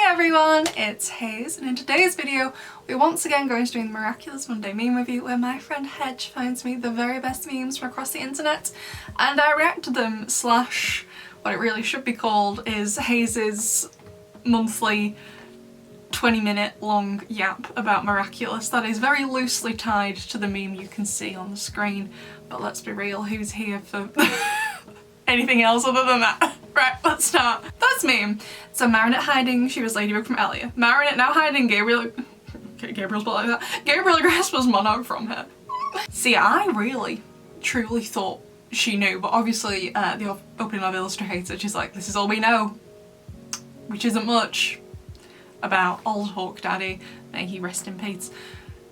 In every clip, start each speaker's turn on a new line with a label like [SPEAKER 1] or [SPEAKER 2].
[SPEAKER 1] everyone, it's Haze, and in today's video we're once again going to do the Miraculous Monday meme review where my friend Hedge finds me the very best memes from across the internet and I react to them / what it really should be called is Haze's monthly 20-minute long yap about Miraculous that is very loosely tied to the meme you can see on the screen, but let's be real, who's here for anything else other than that? Right, let's start. That's meme. So Marinette hiding, she was Ladybug from Elia. Marinette now hiding Gabriel. Okay, Gabriel's built like that. Gabriel Grass was Monarch from her. See, I really, truly thought she knew, but obviously the opening of Illustrator, she's like, this is all we know, which isn't much, about old Hawk Daddy. May he rest in peace.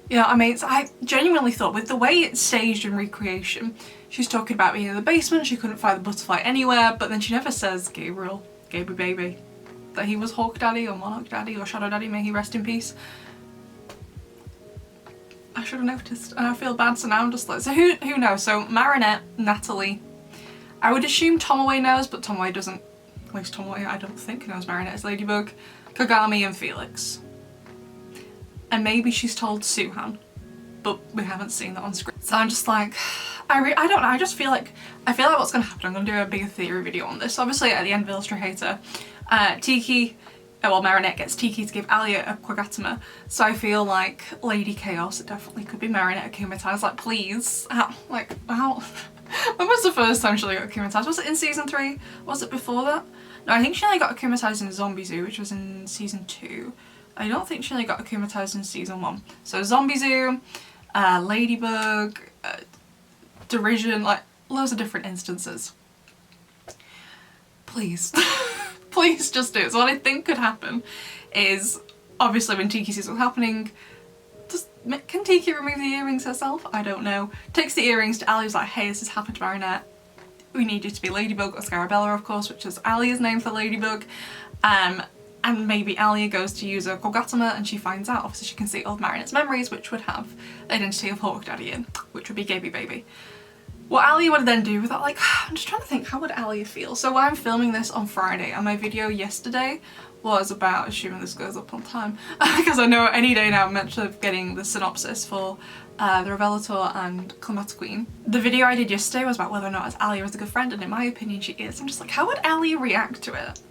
[SPEAKER 1] Yeah, I mean, I genuinely thought with the way it's staged in Recreation, she's talking about being in the basement, she couldn't find the butterfly anywhere, but then she never says Gabriel baby, that he was Hawk Daddy or Monarch Daddy or Shadow Daddy, may he rest in peace. I should have noticed and I feel bad, so now I'm just like, so who knows? So Marinette, Natalie, I would assume Tomoe knows, but Tomoe doesn't, at least Tomoe I don't think knows Marinette is Ladybug, Kagami and Felix. And maybe she's told Suhan, but we haven't seen that on screen. So I'm just like, I don't know, I feel like what's gonna happen, I'm gonna do a bigger theory video on this. Obviously at the end of Illustrator, Marinette gets Tiki to give Alia a Quagatama, so I feel like Lady Chaos, it definitely could be Marinette akumatized, like please, how? When was the first time she got akumatized? Was it in season 3? Was it before that? No, I think she only got akumatized in Zombie Zoo, which was in season 2. I don't think she only got akumatized in season 1. So Zombie Zoo, Ladybug, Derision, like loads of different instances. Please, please just do it. So what I think could happen is, obviously when Tiki sees what's happening, can Tiki remove the earrings herself? I don't know. Takes the earrings to Alia's like, hey, this has happened to Marinette. We need you to be Ladybug, or Scarabella of course, which is Alia's name for Ladybug. And maybe Alia goes to use her Kogatama and she finds out, obviously she can see all of Marinette's memories, which would have the identity of Hawk Daddy in, which would be Gaby Baby. What Alia would then do with that, like, I'm just trying to think, how would Alia feel? So I'm filming this on Friday and my video yesterday was about, assuming this goes up on time, because I know any day now I'm meant to be getting the synopsis for the Revelator and Clematis Queen. The video I did yesterday was about whether or not Alia is a good friend, and in my opinion she is. I'm just like, how would Alia react to it?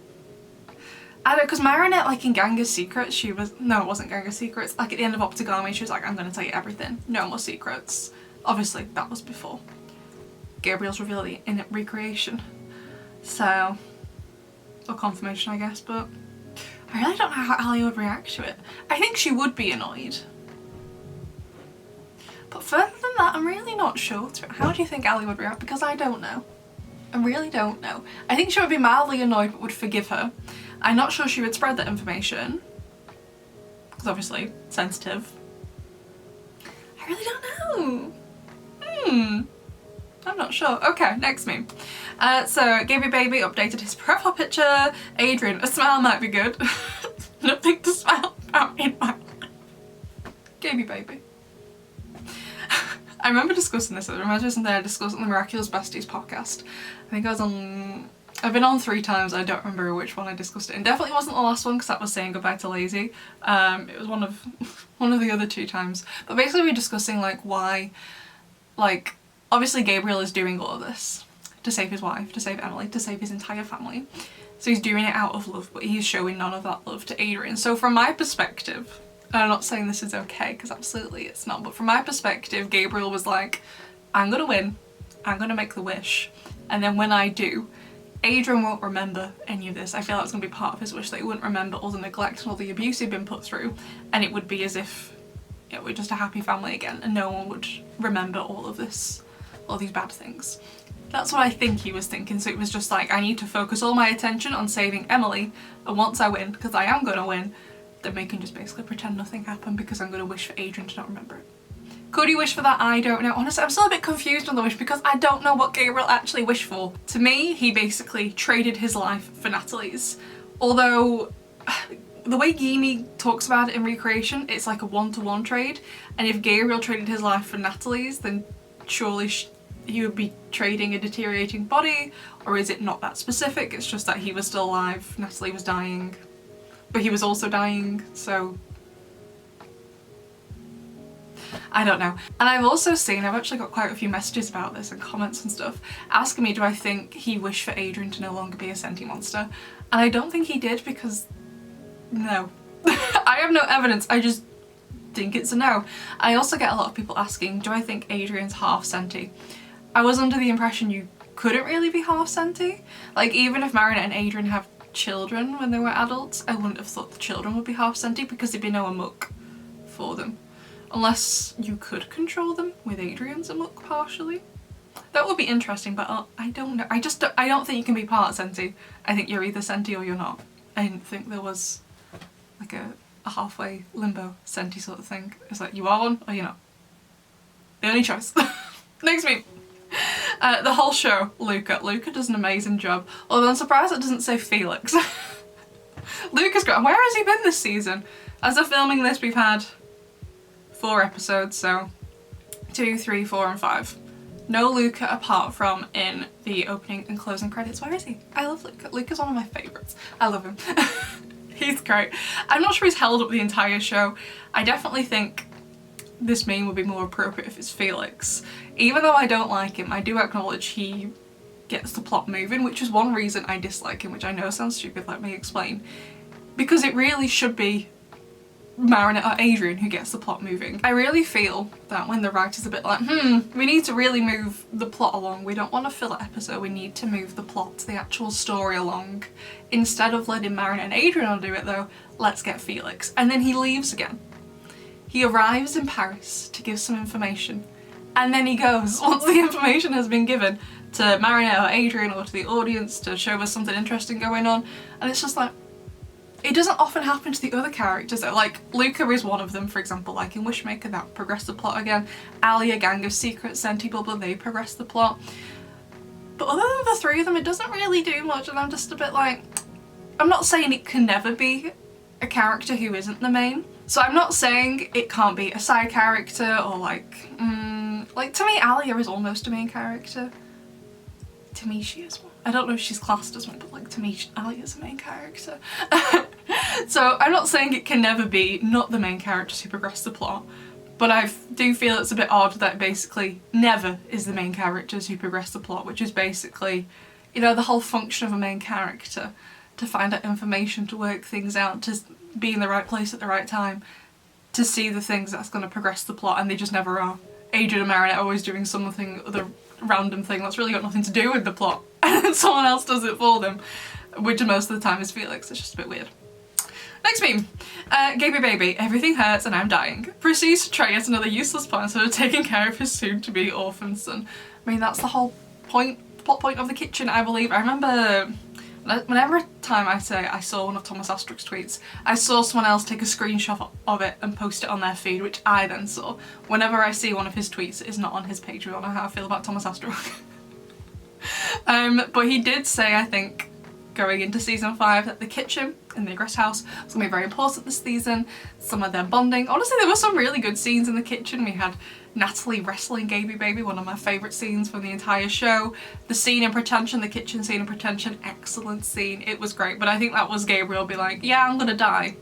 [SPEAKER 1] I don't know, because Marinette, like in Ganga's Secrets, she was, no it wasn't Ganga's Secrets, like at the end of Optigami she was like, I'm gonna tell you everything, no more secrets. Obviously that was before Gabriel's reveal in Recreation, so, or confirmation I guess, but I really don't know how Alia would react to it. I think she would be annoyed, but further than that I'm really not sure. How do you think Alia would react? Because I don't know. I really don't know. I think she would be mildly annoyed but would forgive her. I'm not sure she would spread that information, because obviously sensitive. I really don't know. I'm not sure. Okay, next meme. So Gaby Baby updated his profile picture. Adrian, a smile might be good. Nothing to smile about in my life. Gaby Baby. I remember discussing this. It reminds me of something I discussed on the Miraculous Besties podcast. I think I was on, I've been on 3 times, I don't remember which one I discussed it in. Definitely wasn't the last one because that was saying goodbye to Lazy. It was one of the other 2 times. But basically we were discussing like why, like obviously Gabriel is doing all of this to save his wife, to save Emily, to save his entire family. So he's doing it out of love, but he's showing none of that love to Adrian. So from my perspective, and I'm not saying this is okay because absolutely it's not, but from my perspective Gabriel was like, I'm gonna win, I'm gonna make the wish, and then when I do, Adrian won't remember any of this. I feel like it's gonna be part of his wish that he wouldn't remember all the neglect and all the abuse he'd been put through, and it would be as if we're just a happy family again and no one would remember all of this, all these bad things. That's what I think he was thinking. So it was just like, I need to focus all my attention on saving Emily, and once I win, because I am gonna win, then we can just basically pretend nothing happened because I'm gonna wish for Adrian to not remember it. Could he wish for that? I don't know. Honestly, I'm still a bit confused on the wish because I don't know what Gabriel actually wished for. To me, he basically traded his life for Natalie's. Although, the way Yimi talks about it in Recreation, it's like a 1-to-1 trade, and if Gabriel traded his life for Natalie's, then surely he would be trading a deteriorating body, or is it not that specific? It's just that he was still alive, Natalie was dying. but he was also dying, so I don't know. And I've also seen, I've actually got quite a few messages about this and comments and stuff, asking me do I think he wished for Adrian to no longer be a sentient monster, and I don't think he did, because no. I have no evidence, I just think it's a no. I also get a lot of people asking, do I think Adrian's half senti? I was under the impression you couldn't really be half senti. Like, even if Marinette and Adrian have children when they were adults, I wouldn't have thought the children would be half senti because there'd be no amok for them. Unless you could control them with Adrian's amok partially. That would be interesting, but I don't know. I don't think you can be part senti. I think you're either senti or you're not. I didn't think there was like a halfway limbo senti sort of thing. It's like, you are one or you're not. The only choice. Next meme. The whole show, Luca. Luca does an amazing job. Although I'm surprised it doesn't say Felix. Luca's great. And where has he been this season? As of filming this, we've had 4 episodes, so 2, 3, 4 and 5. No Luca apart from in the opening and closing credits. Where is he? I love Luca. Luca's one of my favourites. I love him. He's great. I'm not sure he's held up the entire show. I definitely think this meme would be more appropriate if it's Felix. Even though I don't like him, I do acknowledge he gets the plot moving, which is one reason I dislike him, which I know sounds stupid, let me explain. Because it really should be Marinette or Adrian who gets the plot moving. I really feel that when the writer's a bit like, we need to really move the plot along, we don't want a filler episode, we need to move the plot, the actual story along. Instead of letting Marinette and Adrian do it though, let's get Felix. And then he leaves again. He arrives in Paris to give some information, and then he goes, once the information has been given, to Marinette or Adrian or to the audience to show us something interesting going on, and it's just like, it doesn't often happen to the other characters though. Like, Luca is one of them, for example, like in Wishmaker, that progressed the plot again. Ali, a gang of secret senti bubble, they progress the plot. But other than the 3 of them, it doesn't really do much, and I'm just a bit like, I'm not saying it can never be a character who isn't the main. So I'm not saying it can't be a side character or like to me Alia is almost a main character. To me she is one. I don't know if she's classed as one, but like to me Alia is a main character. So I'm not saying it can never be not the main characters who progress the plot, but I do feel it's a bit odd that basically never is the main characters who progress the plot, which is basically, you know, the whole function of a main character, to find out information, to work things out, to be in the right place at the right time, to see the things that's going to progress the plot, and they just never are. Adrian and Marinette are always doing something, other random thing that's really got nothing to do with the plot, and then someone else does it for them, which most of the time is Felix. It's just a bit weird. Next meme. Gaby Baby, everything hurts and I'm dying. Proceeds to try yet another useless plan instead of taking care of his soon-to-be orphan son. I mean, that's the whole plot point of the kitchen, I believe. I remember whenever time I say I saw one of Thomas Astruc's tweets, I saw someone else take a screenshot of it and post it on their feed, which I then saw. Whenever I see one of his tweets, it is not on his page. We all know how I feel about Thomas Astruc. But he did say, I think, going into season 5, that the kitchen in the Agrest house was going to be very important this season. Some of their bonding. Honestly, there were some really good scenes in the kitchen. We had Natalie wrestling Gaby Baby, one of my favourite scenes from the entire show. The scene in Pretension, the kitchen scene in Pretension, excellent scene. It was great, but I think that was Gabriel be like, yeah, I'm gonna die.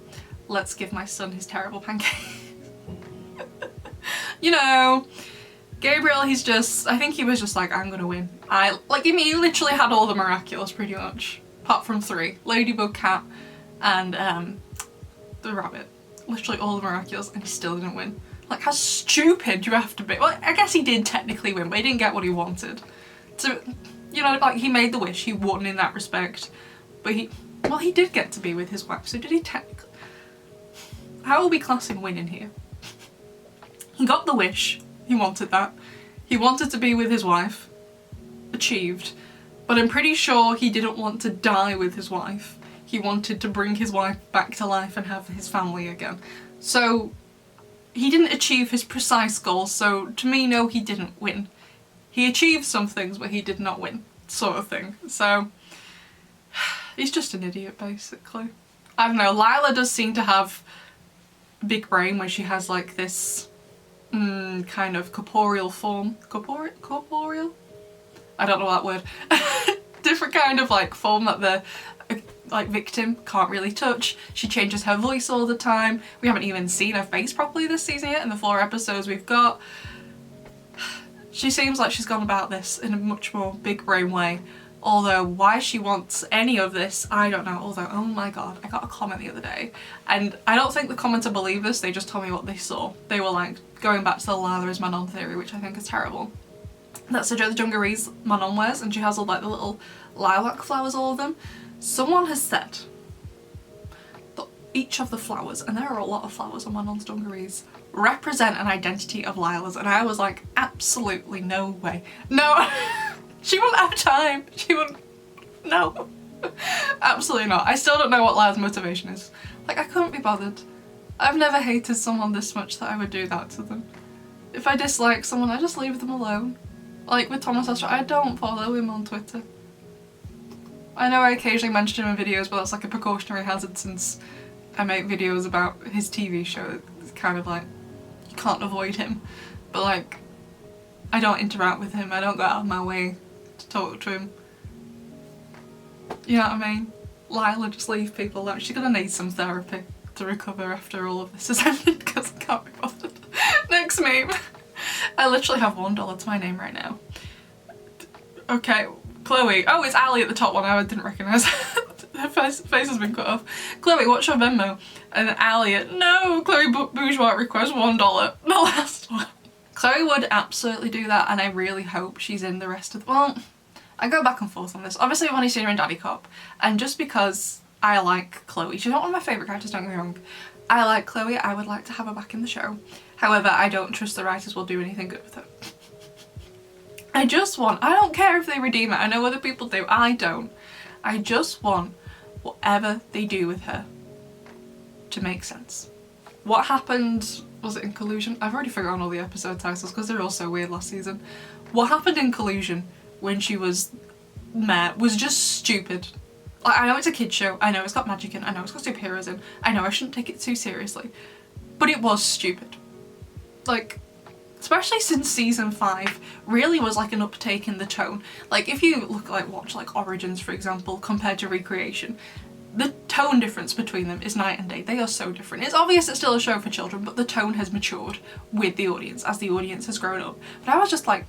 [SPEAKER 1] Let's give my son his terrible pancake. You know, Gabriel, he's just, I think he was just like, I'm gonna win. He literally had all the Miraculous pretty much. Apart from 3. Ladybug, Cat, and the rabbit. Literally all the Miraculous, and he still didn't win. Like, how stupid do you have to be? Well, I guess he did technically win, but he didn't get what he wanted. So, you know, like, he made the wish, he won in that respect. But he did get to be with his wife, so did he technically? How are we classing winning here? He got the wish, he wanted that. He wanted to be with his wife. Achieved. But I'm pretty sure he didn't want to die with his wife. He wanted to bring his wife back to life and have his family again. So he didn't achieve his precise goal, so to me, no, he didn't win. He achieved some things, but he did not win, sort of thing. So he's just an idiot, basically. I don't know, Lila does seem to have a big brain where she has like this kind of corporeal form. Corporeal? I don't know that word. Different kind of like form that the like victim, can't really touch. She changes her voice all the time. We haven't even seen her face properly this season yet in the 4 episodes we've got. She seems like she's gone about this in a much more big brain way. Although why she wants any of this, I don't know. Although, oh my god, I got a comment the other day and I don't think the commenter believed this, they just told me what they saw. They were like going back to the Lila is Manon theory, which I think is terrible. That's the dungarees Manon wears and she has all like the little lilac flowers, all of them. Someone has said that each of the flowers, and there are a lot of flowers on Manon's dungarees, represent an identity of Lila's, and I was like, absolutely no way. No, she wouldn't have time. She wouldn't, no, absolutely not. I still don't know what Lila's motivation is. Like, I couldn't be bothered. I've never hated someone this much that I would do that to them. If I dislike someone, I just leave them alone. Like with Thomas Astor, I don't follow him on Twitter. I know I occasionally mention him in videos, but that's like a precautionary hazard since I make videos about his TV show. It's kind of like, you can't avoid him. But like, I don't interact with him, I don't go out of my way to talk to him. You know what I mean? Lila, just leave people alone. She's gonna need some therapy to recover after all of this has ended because I can't be bothered. Next meme. I literally have $1 to my name right now. Okay, Chloe. Oh, it's Ali at the top one. I didn't recognise. Her face has been cut off. Chloe, what's your Venmo? And then Ali, no, Chloe Bourgeois requests $1. The last one. Chloe would absolutely do that, and I really hope she's in the rest of the, well, I go back and forth on this. Obviously I've only seen her in Daddy Cop, and just because I like Chloe, she's not one of my favourite characters, don't get me wrong. I like Chloe, I would like to have her back in the show. However, I don't trust the writers will do anything good with her. I don't care if they redeem it, I know other people do, I don't. I just want whatever they do with her to make sense. What happened, was it in Collusion? I've already forgotten all the episode titles because they're all so weird last season. What happened in Collusion when she was Mare was just stupid. Like, I know it's a kid's show, I know it's got magic in, I know it's got superheroes in, I know I shouldn't take it too seriously, but it was stupid. Like, especially since season 5 really was like an uptake in the tone. Like if you watch like Origins for example compared to Recreation, the tone difference between them is night and day. They are so different. It's obvious it's still a show for children, but the tone has matured with the audience as the audience has grown up. But I was just like,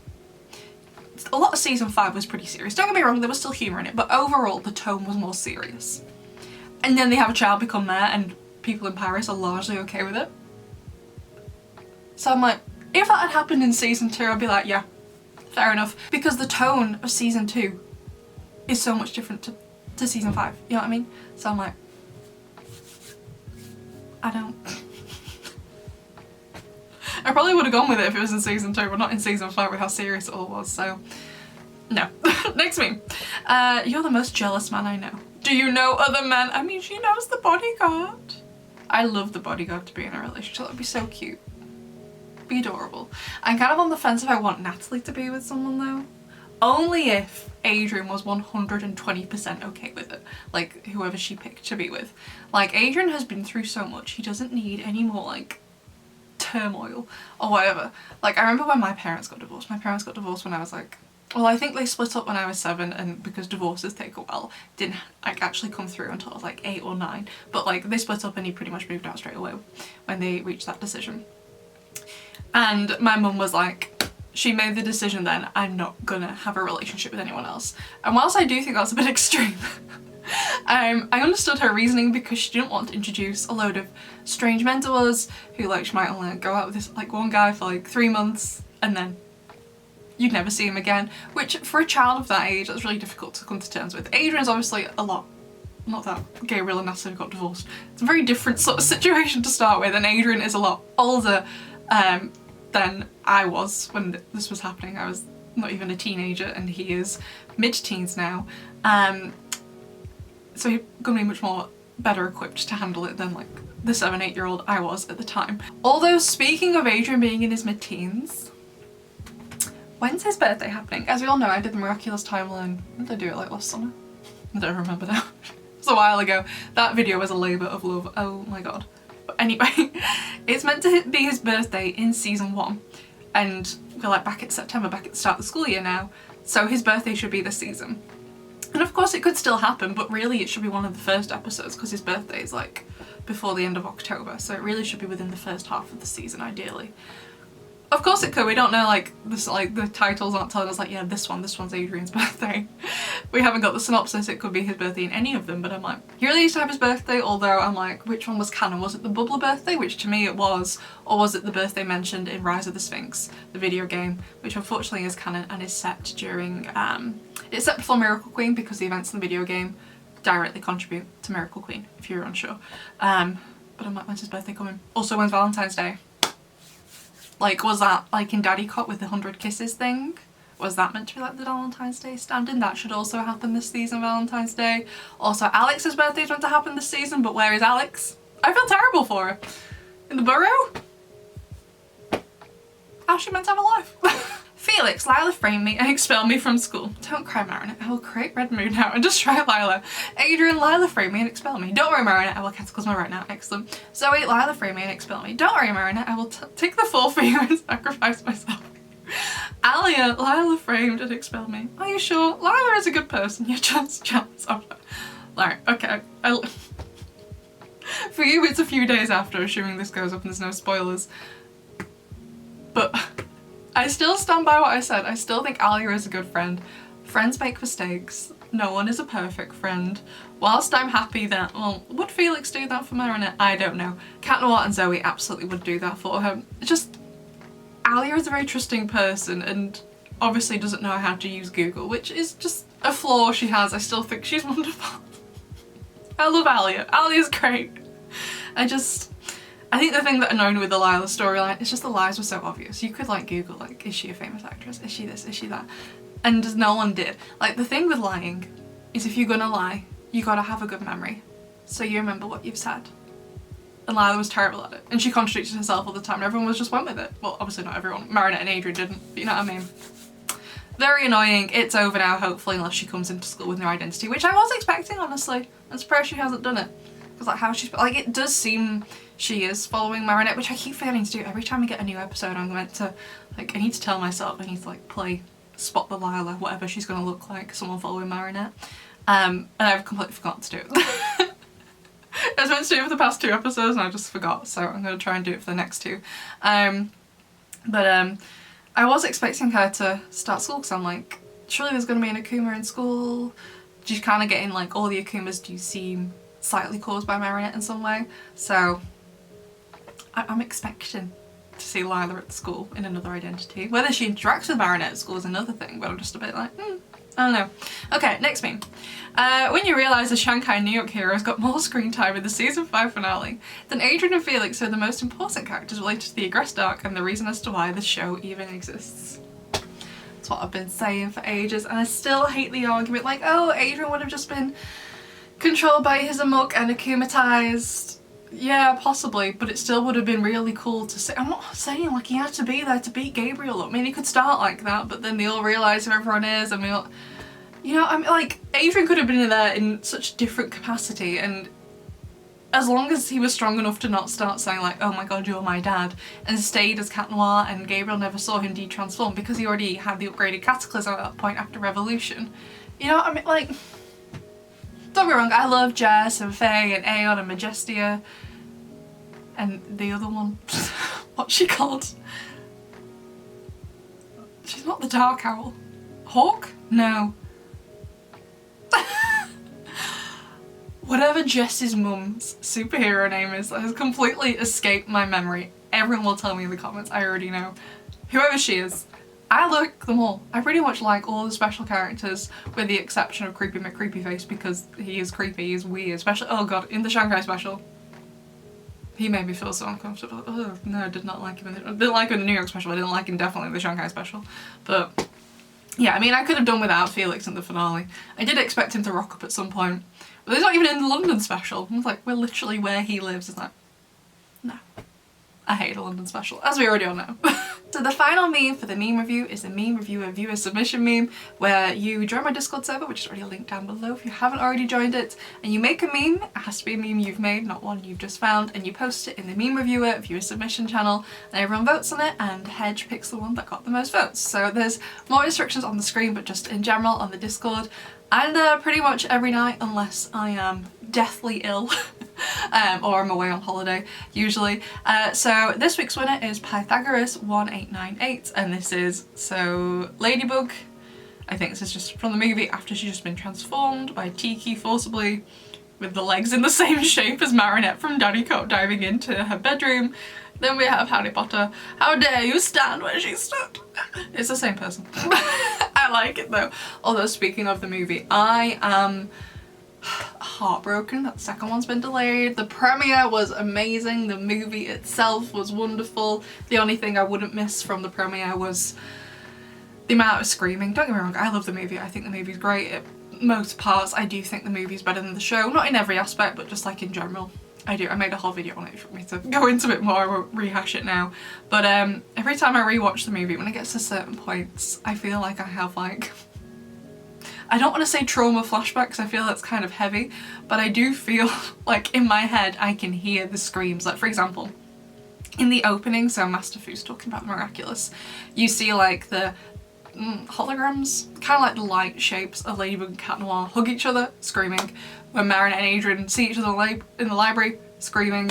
[SPEAKER 1] a lot of season 5 was pretty serious. Don't get me wrong, there was still humour in it, but overall the tone was more serious. And then they have a child become Mare and people in Paris are largely okay with it. So I'm like, if that had happened in season 2, I'd be like, yeah, fair enough. Because the tone of season 2 is so much different to season 5, you know what I mean? So I'm like, I don't. I probably would have gone with it if it was in season 2, but not in season 5 with how serious it all was, so no. Next meme. You're the most jealous man I know. Do you know other men? I mean, she knows the bodyguard. I love the bodyguard to be in a relationship. That would be so cute. Be adorable. I'm kind of on the fence if I want Natalie to be with someone though. Only if Adrian was 120% okay with it. Like whoever she picked to be with. Like Adrian has been through so much, he doesn't need any more like turmoil or whatever. Like I remember when my parents got divorced. My parents got divorced when I was like, well I think they split up when I was 7 and because divorces take a while, didn't like actually come through until I was like 8 or 9. But like they split up and he pretty much moved out straight away when they reached that decision. And my mum was like, she made the decision then, I'm not gonna have a relationship with anyone else. And whilst I do think that's a bit extreme, I understood her reasoning because she didn't want to introduce a load of strange men to us who like she might only go out with this like one guy for like 3 months and then you'd never see him again, which for a child of that age that's really difficult to come to terms with. Adrian's obviously a lot, not that Gabriel and Natalie got divorced. It's a very different sort of situation to start with, and Adrian is a lot older than I was when this was happening. I was not even a teenager and he is mid-teens now. So he's gonna be much more better equipped to handle it than like the 7-8-year-old I was at the time. Although speaking of Adrian being in his mid-teens, when's his birthday happening? As we all know, I did the Miraculous timeline. When did I do it, like last summer? I don't remember now. It was a while ago. That video was a labour of love. Oh my god. But anyway, it's meant to be his birthday in season 1 and we're like back at September, back at the start of the school year now, so his birthday should be this season. And of course it could still happen, but really it should be one of the first episodes because his birthday is like before the end of October, so it really should be within the first half of the season ideally. Of course it could, we don't know, like this, like the titles aren't telling us like, yeah, this one's Adrian's birthday. We haven't got the synopsis, it could be his birthday in any of them, but I'm like, he really used to have his birthday, although I'm like, which one was canon? Was it the Bubbler birthday, which to me it was, or was it the birthday mentioned in Rise of the Sphinx, the video game, which unfortunately is canon and is set during, it's set before Miracle Queen because the events in the video game directly contribute to Miracle Queen, if you're unsure. But I'm like, when's his birthday coming? Also, when's Valentine's Day? Like, was that like in Daddy Cop with the 100 kisses thing? Was that meant to be like the Valentine's Day stand-in? That should also happen this season, Valentine's Day. Also, Alex's birthday is meant to happen this season, but where is Alex? I feel terrible for her. In the burrow? How's she meant to have a life? Felix, Lila framed me and expelled me from school. Don't cry, Marinette. I will create Red Moon now and destroy Lila. Adrian, Lila framed me and expelled me. Don't worry, Marinette. I will cataclysm right now. Excellent. Zoe, Lila framed me and expelled me. Don't worry, Marinette. I will take the fall for you and sacrifice myself. Alia, Lila framed and expelled me. Are you sure? Lila is a good person. You're just jealous of her. Alright, okay. For you, it's a few days after, assuming this goes up and there's no spoilers. But I still stand by what I said. I still think Alia is a good friend. Friends make mistakes. No one is a perfect friend. Whilst I'm happy that, well, would Felix do that for Marinette? I don't know. Cat Noir and Zoe absolutely would do that for her. Just, Alia is a very trusting person and obviously doesn't know how to use Google, which is just a flaw she has. I still think she's wonderful. I love Alia. Alia's great. I think the thing that annoyed me with the Lila storyline is just the lies were so obvious. You could like Google like, is she a famous actress? Is she this? Is she that? And just no one did. Like the thing with lying is if you're gonna lie, you gotta have a good memory. So you remember what you've said. And Lila was terrible at it. And she contradicted herself all the time and everyone was just went with it. Well, obviously not everyone. Marinette and Adrian didn't, but you know what I mean. Very annoying. It's over now, hopefully, unless she comes into school with no identity, which I was expecting, honestly. I'm surprised she hasn't done it. Because like how she's, like it does seem she is following Marinette, which I keep forgetting to do. Every time we get a new episode, I'm meant to, like, I need to tell myself, I need to like play Spot the Lila, whatever she's gonna look like, someone following Marinette. And I've completely forgotten to do it. I was meant to do it for the past 2 episodes and I just forgot, so I'm gonna try and do it for the next 2. I was expecting her to start school because I'm like, surely there's gonna be an Akuma in school. She's kind of getting like, all the Akumas do seem slightly caused by Marinette in some way, so I'm expecting to see Lila at school in another identity. Whether she interacts with Marinette at school is another thing, but I'm just a bit like, I don't know. Okay, next meme. When you realise the Shanghai New York heroes got more screen time in the season 5 finale than Adrian and Felix are the most important characters related to the Egress arc and the reason as to why the show even exists. That's what I've been saying for ages, and I still hate the argument like, oh, Adrian would have just been controlled by his amok and akumatized. Yeah, possibly, but it still would have been really cool to see. I'm not saying like he had to be there to beat Gabriel up. I mean, he could start like that, but then they all realise who everyone is and we all, you know, I mean, like, Adrian could have been there in such a different capacity, and as long as he was strong enough to not start saying like, oh my god, you're my dad, and stayed as Cat Noir and Gabriel never saw him de-transform because he already had the upgraded Cataclysm at that point after Revolution. You know, I mean, like, don't get me wrong, I love Jess and Faye and Aeon and Majestia and the other one. What's she called? She's not the Dark Owl. Hawk? No. Whatever Jess's mum's superhero name is that has completely escaped my memory. Everyone will tell me in the comments, I already know. Whoever she is. I like them all. I pretty much like all the special characters with the exception of Creepy McCreepyface because he is creepy, he is weird. Especially, oh god, in the Shanghai special. He made me feel so uncomfortable. Oh no, I did not like him. I didn't like him in the New York special, I didn't like him definitely in the Shanghai special. But yeah, I mean I could have done without Felix in the finale. I did expect him to rock up at some point. But he's not even in the London special. I was like, we're literally where he lives. It's like, no. I hate a London special, as we already all know. So the final meme for the meme review is the meme reviewer viewer submission meme, where you join my Discord server, which is already linked down below if you haven't already joined it, and you make a meme. It has to be a meme you've made, not one you've just found, and you post it in the meme reviewer viewer submission channel, and everyone votes on it, and Hedge picks the one that got the most votes. So there's more instructions on the screen, but just in general on the Discord, And pretty much every night unless I am deathly ill or I'm away on holiday usually. So this week's winner is Pythagoras 1898 and this is so Ladybug. I think this is just from the movie after she's just been transformed by Tiki forcibly with the legs in the same shape as Marinette from Danny Coat diving into her bedroom. Then we have Harry Potter. How dare you stand where she stood? It's the same person. I like it though. Although speaking of the movie, I am heartbroken that the second one's been delayed. The premiere was amazing. The movie itself was wonderful. The only thing I wouldn't miss from the premiere was the amount of screaming. Don't get me wrong, I love the movie. I think the movie's great. At most parts, I do think the movie's better than the show. Not in every aspect, but just like in general. I do. I made a whole video on it for me to go into it more. I won't rehash it now. But every time I rewatch the movie, when it gets to certain points, I feel like I have like, I don't want to say trauma flashbacks, I feel that's kind of heavy, but I do feel like in my head I can hear the screams. Like for example, in the opening, so Master Fu's talking about the Miraculous, you see like the holograms, kind of like the light shapes of Ladybug and Cat Noir hug each other, screaming. When Marinette and Adrian see each other in the library, screaming.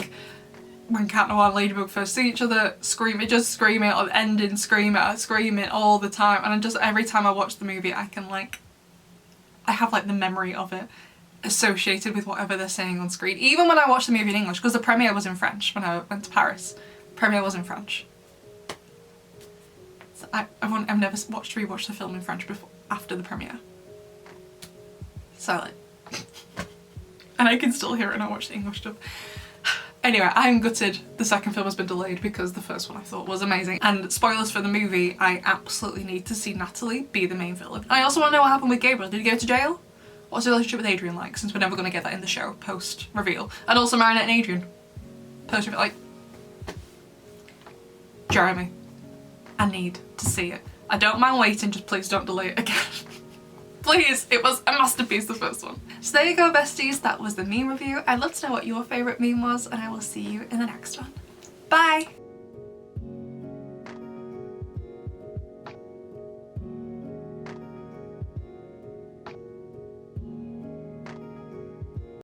[SPEAKER 1] When Cat Noir and Ladybug first see each other, screaming, just screaming, or ending screaming all the time. And just every time I watch the movie, I can like, I have like the memory of it associated with whatever they're saying on screen. Even when I watch the movie in English, because the premiere was in French when I went to Paris. The premiere was in French. So I've never rewatched the film in French before, after the premiere. So like, and I can still hear it when I watch the English dub. Anyway, I'm gutted the second film has been delayed because the first one I thought was amazing. And spoilers for the movie, I absolutely need to see Natalie be the main villain. I also want to know what happened with Gabriel. Did he go to jail? What's the relationship with Adrian like, since we're never going to get that in the show post-reveal? And also Marinette and Adrian. Post-reveal, like, Jeremy, I need to see it. I don't mind waiting, just please don't delay it again. Please, it was a masterpiece, the first one. So there you go, besties, that was the meme review. I'd love to know what your favourite meme was, and I will see you in the next one. Bye!